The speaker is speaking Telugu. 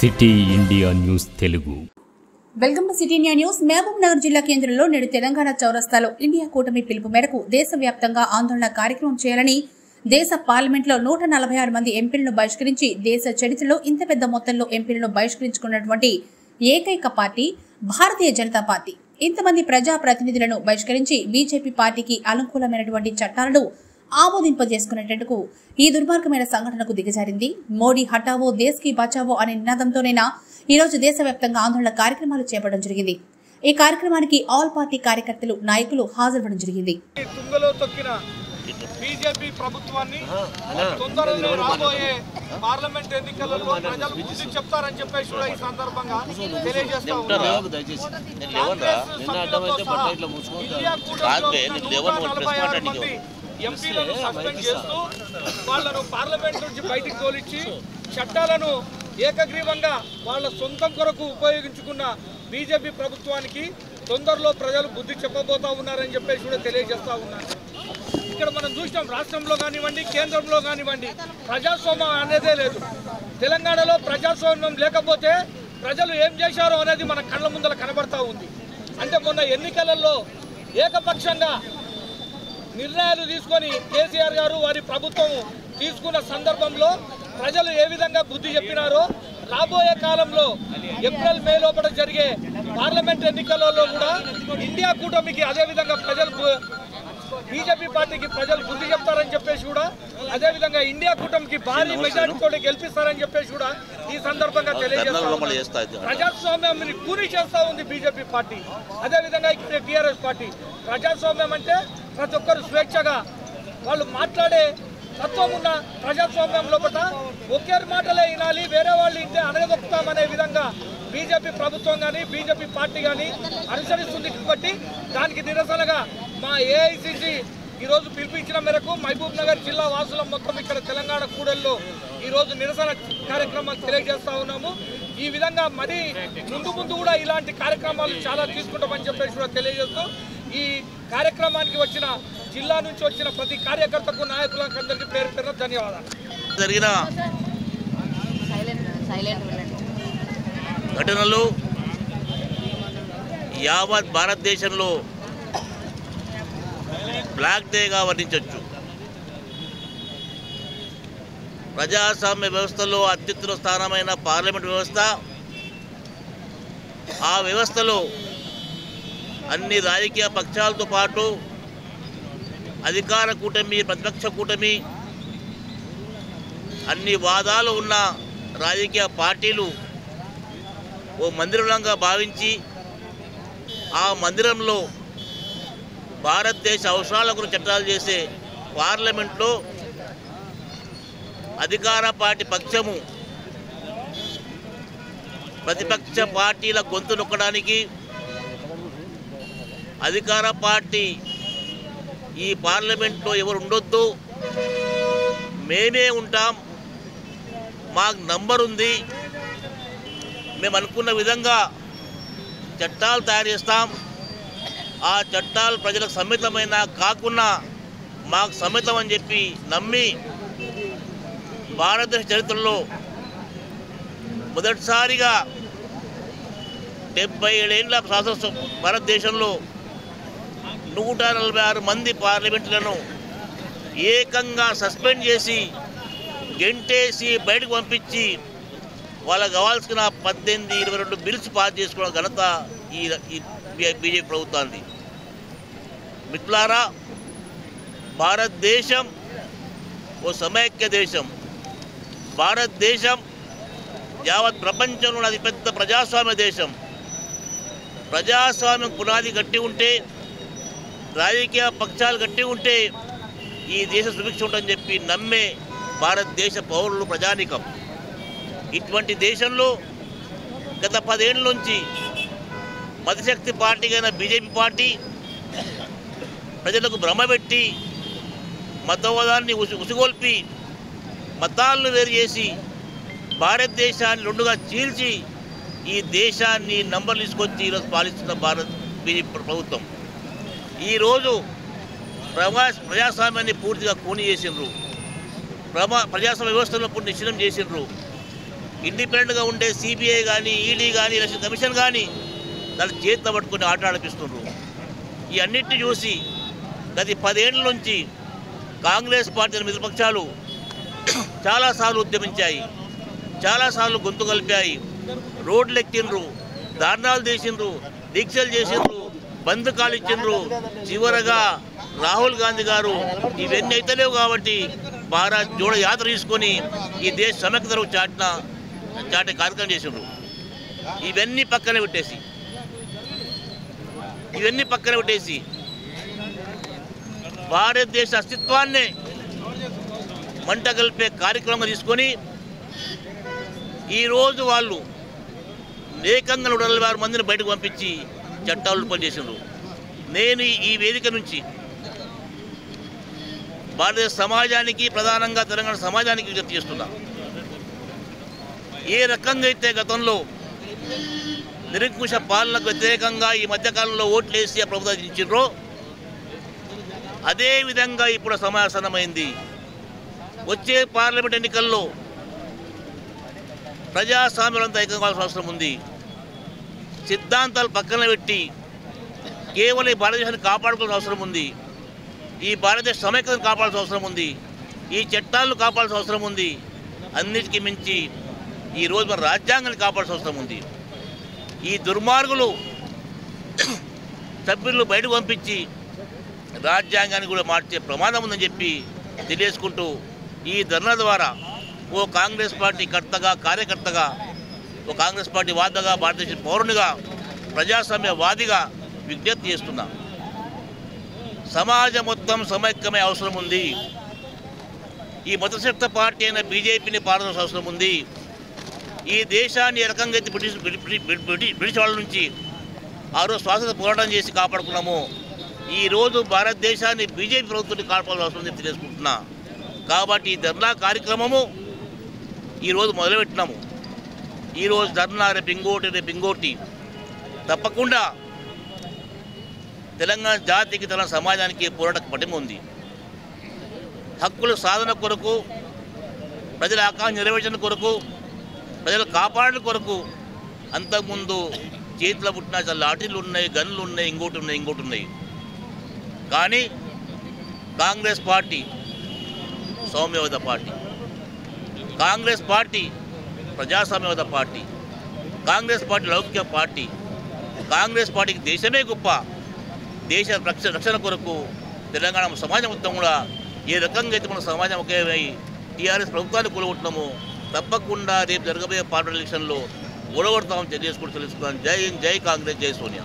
సిటీ ఇండియా న్యూస్ తెలుగు. Welcome to city India news. Mahabub Nagar జిల్లా కేంద్రంలో నేడు తెలంగాణ చౌరస్తాలో ఇండియా కూటమి పిలుపు మేరకు దేశవ్యాప్తంగా ఆందోళన కార్యక్రమం చేయాలని దేశ పార్లమెంట్లో 146 మంది ఎంపీలను బహిష్కరించి దేశ చరిత్రలో ఇంత పెద్ద మొత్తంలో ఎంపీలను బహిష్కరించుకున్నటువంటి ఏకైక పార్టీ భారతీయ జనతా పార్టీ. ఇంతమంది ప్రజా ప్రతినిధులను బహిష్కరించి బీజేపీ పార్టీకి అనుకూలమైనటువంటి చట్టాలను ఆమోదింపజేసుకునేందుకు ఈ దుర్మార్గమైన సంఘటనకు దిగజారింది. మోడీ హటావో దేశ్ కి బచావో అనే నినాదంతోనైనా ఈ రోజు దేశవ్యాప్తంగా ఆందోళన కార్యక్రమాలు చేపట్టడం జరిగింది. ఈ కార్యక్రమానికి ఆల్ పార్టీ కార్యకర్తలు, నాయకులు హాజరవ్వడం జరిగింది. బీజేపీ ప్రభుత్వాన్ని తొందరలో రాబోయే పార్లమెంట్ ఎన్నికలలో ప్రజలు బుద్ధి చెప్తారని చెప్పేసి కూడా ఈ సందర్భంగా తెలియజేస్తా ఉన్నారు. ఎంపీలను సస్పెండ్ చేస్తూ వాళ్లను పార్లమెంట్ నుంచి బయటికి తోలిచ్చి చట్టాలను ఏకగ్రీవంగా వాళ్ళ సొంతం కొరకు ఉపయోగించుకున్న బీజేపీ ప్రభుత్వానికి తొందరలో ప్రజలు బుద్ధి చెప్పబోతా ఉన్నారని చెప్పేసి కూడా తెలియజేస్తా ఉన్నారు. ఇక్కడ మనం చూసినాం, రాష్ట్రంలో కానివ్వండి, కేంద్రంలో కానివ్వండి, ప్రజాస్వామ్యం అనేదే లేదు. తెలంగాణలో ప్రజాస్వామ్యం లేకపోతే ప్రజలు ఏం చేశారో అనేది మన కళ్ళ ముందర కనబడతా ఉంది. అంటే మొన్న ఎన్నికలలో ఏకపక్షంగా నిర్ణయాలు తీసుకొని కేసీఆర్ గారు వారి ప్రభుత్వం తీసుకున్న సందర్భంలో ప్రజలు ఏ విధంగా బుద్ధి చెప్పినారో రాబోయే కాలంలో ఏప్రిల్ మే లోపల జరిగే పార్లమెంట్ ఎన్నికలలో కూడా ఇండియా కూటమికి అదేవిధంగా ప్రజలు బీజేపీ పార్టీకి ప్రజలు బుద్ధి చెప్తారని చెప్పేసి కూడా, అదేవిధంగా ఇండియా కూటమికి భారీ మెజారిటీతో గెలిపిస్తారని చెప్పేసి కూడా ఈ సందర్భంగా తెలియజేస్తారు. ప్రజాస్వామ్యాన్ని కూని చేస్తూ ఉంది బీజేపీ పార్టీ, అదేవిధంగా టీఆర్ఎస్ పార్టీ. ప్రజాస్వామ్యం అంటే ప్రతి ఒక్కరు స్వేచ్ఛగా వాళ్ళు మాట్లాడే తత్వం ఉన్న ప్రజాస్వామ్యం లోపల ఒకే మాటలే వినాలి, వేరే వాళ్ళు ఇంటే అనగదొక్కుతామనే విధంగా బీజేపీ ప్రభుత్వం కానీ బీజేపీ పార్టీ కానీ అనుసరిస్తుంది. కాబట్టి దానికి నిరసనగా మా ఏఐసిసి ఈరోజు పిలిపించిన మేరకు మహబూబ్ నగర్ జిల్లా వాసులం మొత్తం ఇక్కడ తెలంగాణ కూడల్లో ఈరోజు నిరసన కార్యక్రమాలు తెలియజేస్తా ఉన్నాము. ఈ విధంగా మరి ముందు కూడా ఇలాంటి కార్యక్రమాలు చాలా తీసుకుంటామని చెప్పేసి కూడా తెలియజేస్తూ ఈ కార్యక్రమానికి వచ్చిన జిల్లా నుంచి వచ్చిన ప్రతి కార్యకర్తకు, నాయకులకు అందరికీ పేరు పేరున ధన్యవాదాలు. జరిగిన ఘటనలు యావత్ భారతదేశంలో బ్లాక్ డేగా వర్ణించవచ్చు. ప్రజాస్వామ్య వ్యవస్థలో అత్యుత్తమ స్థానమైన పార్లమెంట్ వ్యవస్థ, ఆ వ్యవస్థలో అన్ని రాజకీయ పక్షాలతో పాటు అధికార కూటమి, ప్రతిపక్ష కూటమి, అన్ని వాదాలు ఉన్న రాజకీయ పార్టీలు ఓ మందిరంగా భావించి ఆ మందిరంలో భారతదేశ అవసరాలకు చట్టాలు చేసే పార్లమెంట్లో అధికార పార్టీ పక్షము ప్రతిపక్ష పార్టీల గొంతు నొక్కడానికి, అధికార పార్టీ ఈ పార్లమెంట్లో ఎవరు ఉండొద్దు, మేమే ఉంటాం, మాకు నంబర్ ఉంది, మేము అనుకున్న విధంగా చట్టాలు తయారు చేస్తాం, ఆ చట్టాలు ప్రజలకు సమ్మితమైన కాకుండా మాకు సమ్మితం అని చెప్పి నమ్మి భారతదేశ చరిత్రలో మొదటిసారిగా 77 ఏళ్ల భారతదేశంలో 146 మంది పార్లమెంటులను ఏకంగా సస్పెండ్ చేసి గెంటేసి బయటకు పంపించి వాళ్ళకు కావాల్సిన 18-22 బిల్స్ పాస్ చేసుకోవడం ఘనత ఈ బీజేపీ ప్రభుత్వానికి. మిత్రులారా, భారతదేశం ఓ సమైక్య దేశం. భారతదేశం యావత్ ప్రపంచంలో అతిపెద్ద ప్రజాస్వామ్య దేశం. ప్రజాస్వామ్యం పునాది గట్టి ఉంటే, రాజకీయ పక్షాలు గట్టి ఉంటే ఈ దేశం సుభిక్ష ఉంటుందని చెప్పి నమ్మే భారతదేశ పౌరులు, ప్రజానికం. ఇటువంటి దేశంలో గత 10 ఏళ్ళ నుంచి మతశక్తి పార్టీగా బీజేపీ పార్టీ ప్రజలకు భ్రమపెట్టి మతవాదాన్ని ఉసిగొల్పి మతాలను వేరు చేసి భారతదేశాన్ని రెండుగా చీల్చి ఈ దేశాన్ని నంబర్లు తీసుకొచ్చి ఈరోజు పాలిస్తున్న బీజేపీ ప్రభుత్వం ఈరోజు ప్రజాస్వామ్యాన్ని పూర్తిగా కూని చేసినారు. ప్రజాస్వామ్య వ్యవస్థను నిశ్చితం చేసినారు. ఇండిపెండెంట్గా ఉండే సిబిఐ కానీ ఈడీ కానీ ఎలక్షన్ కమిషన్ కానీ దాన్ని చేతితో పట్టుకుని ఆట ఆడిపిస్తున్నారు. ఈ అన్నిటిని చూసి గత 10 ఏళ్ల నుంచి కాంగ్రెస్ పార్టీ మిత్రపక్షాలు చాలాసార్లు ఉద్యమించాయి, చాలాసార్లు గొంతు కలిపాయి, రోడ్లు ఎక్కిండ్రు, ధర్నాలు చేసిండ్రు, దీక్షలు చేసిండ్రు, బంద్ కాలిచ్చిండ్రు. చివరగా రాహుల్ గాంధీ గారు ఇవన్నీ అయితలేవు కాబట్టి భారత్ జోడో యాత్ర తీసుకొని ఈ దేశ సమైక్యతను చాటే కార్యక్రమం చేసిండ్రు. ఇవన్నీ పక్కన పెట్టేసి భారతదేశ అస్తిత్వాన్నే మంట కలిపే కార్యక్రమం తీసుకొని ఈరోజు వాళ్ళు ఏకంగా 146 మందిని బయటకు పంపించి చట్టాలు పనిచేసిండ్రు. నేను ఈ వేదిక నుంచి భారతదేశ సమాజానికి, ప్రధానంగా తెలంగాణ సమాజానికి విజ్ఞప్తి చేస్తున్నా. ఏ రకంగా అయితే గతంలో నిరంకుశ పాలనకు వ్యతిరేకంగా ఈ మధ్యకాలంలో ఓట్లు వేసి ఆ ప్రభుత్వం ఇచ్చిండ్రో అదేవిధంగా ఇప్పుడు సమాసన్నమైంది. వచ్చే పార్లమెంట్ ఎన్నికల్లో ప్రజాస్వామ్యంతో ఐక్యం కావాల్సిన అవసరం ఉంది. సిద్ధాంతాలు పక్కన పెట్టి కేవలం ఈ భారతదేశాన్ని కాపాడుకోవాల్సిన అవసరం ఉంది. ఈ భారతదేశ సమైక్యతను కాపాడాల్సిన అవసరం ఉంది. ఈ చట్టాలను కాపాడాల్సిన అవసరం ఉంది. అన్నిటికీ మించి ఈరోజు మన రాజ్యాంగాన్ని కాపాడాల్సిన అవసరం ఉంది. ఈ దుర్మార్గులు సభ్యులను బయటకు పంపించి రాజ్యాంగాన్ని కూడా మార్చే ప్రమాదం ఉందని చెప్పి తెలియజేసుకుంటూ ఈ ధర్నా ద్వారా ఓ కాంగ్రెస్ పార్టీ కర్తగా, కార్యకర్తగా, ఓ కాంగ్రెస్ పార్టీ వాదగా, భారతదేశ పౌరునిగా, ప్రజాస్వామ్యవాదిగా విజ్ఞప్తి చేస్తున్నా. సమాజం మొత్తం సమైక్యమే అవసరం ఉంది. ఈ మతశక్త పార్టీ అయిన బీజేపీని పారదర్శన అవసరం ఉంది. ఈ దేశాన్ని ఏ రకంగా అయితే బ్రిటిష్ వాళ్ళ నుంచి ఆ రోజు స్వాతంత్ర పోరాటం చేసి కాపాడుకున్నాము, ఈరోజు భారతదేశాన్ని బీజేపీ ప్రభుత్వాన్ని కాపాడాల్సిన అవసరం ఉంది తెలుసుకుంటున్నా. కాబట్టి ఈ ధర్నా కార్యక్రమము ఈరోజు మొదలుపెట్టినాము. ఈరోజు ధర్నా, రేపు ఇంకోటి తప్పకుండా తెలంగాణ జాతికి, తెలంగాణ సమాజానికి పోరాట పటిమ ఉంది. హక్కుల సాధన కొరకు, ప్రజల ఆకాంక్ష నెరవేర్చడం కొరకు, ప్రజలు కాపాడడం కొరకు అంతకుముందు చేతిలో పుట్టిన లాఠీలు ఉన్నాయి, గన్లు ఉన్నాయి, ఇంకోటి ఉన్నాయి. కానీ కాంగ్రెస్ పార్టీ సౌమ్యవాద పార్టీ, కాంగ్రెస్ పార్టీ ప్రజాస్వామ్యవాద పార్టీ, కాంగ్రెస్ పార్టీ లౌకిక పార్టీ. కాంగ్రెస్ పార్టీకి దేశమే గొప్ప. దేశ రక్షణ కొరకు తెలంగాణ సమాజం మొత్తం కూడా ఏ రకంగా అయితే మన సమాజం ఒకేమై టీఆర్ఎస్ ప్రభుత్వాన్ని కూలగొట్టినామో తప్పకుండా రేపు జరగబోయే పార్లమెంట్ ఎలక్షన్లో ఓడగొడతామని తెలుసుకుంటూ తెలుసుకున్నాను. జై హింద్, జై కాంగ్రెస్, జై సోనియా.